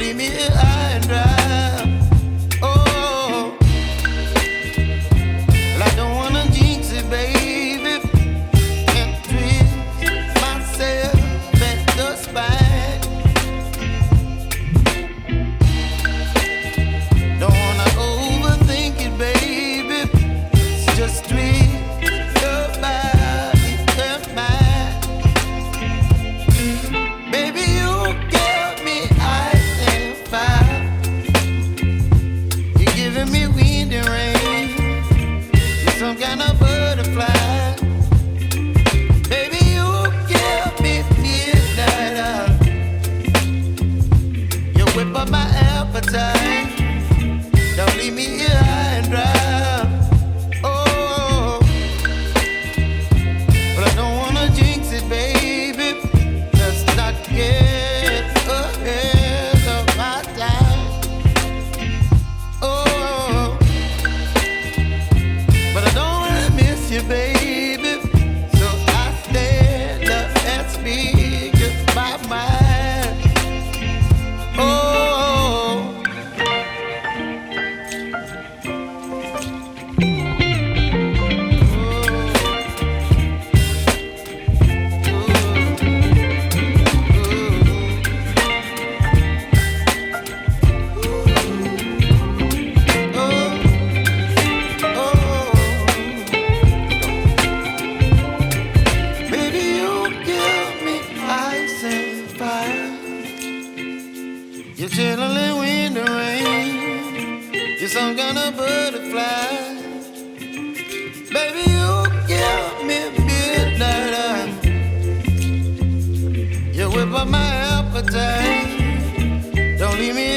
leave me here high and dry. Oh, well, I don't wanna jinx it, baby, and twist myself at the spine. Don't wanna overthink it, baby. It's just twist your body and mine. Baby, you give me ice and fire. You're giving me wind and rain. You're some kind of butterfly. Baby, you give me midnight hour. You whip up my appetite. Don't leave me here high and dry. Oh, but I don't wanna jinx it, baby. Let's not get ahead of my time. Oh, but I don't wanna miss you, baby. So I stand up and speak my mind. Oh. Baby, you give me ice and fire. You're chilling wind and rain. You're some kind of butterfly. Baby, you give me midnight hour. You whip up my appetite. Don't leave me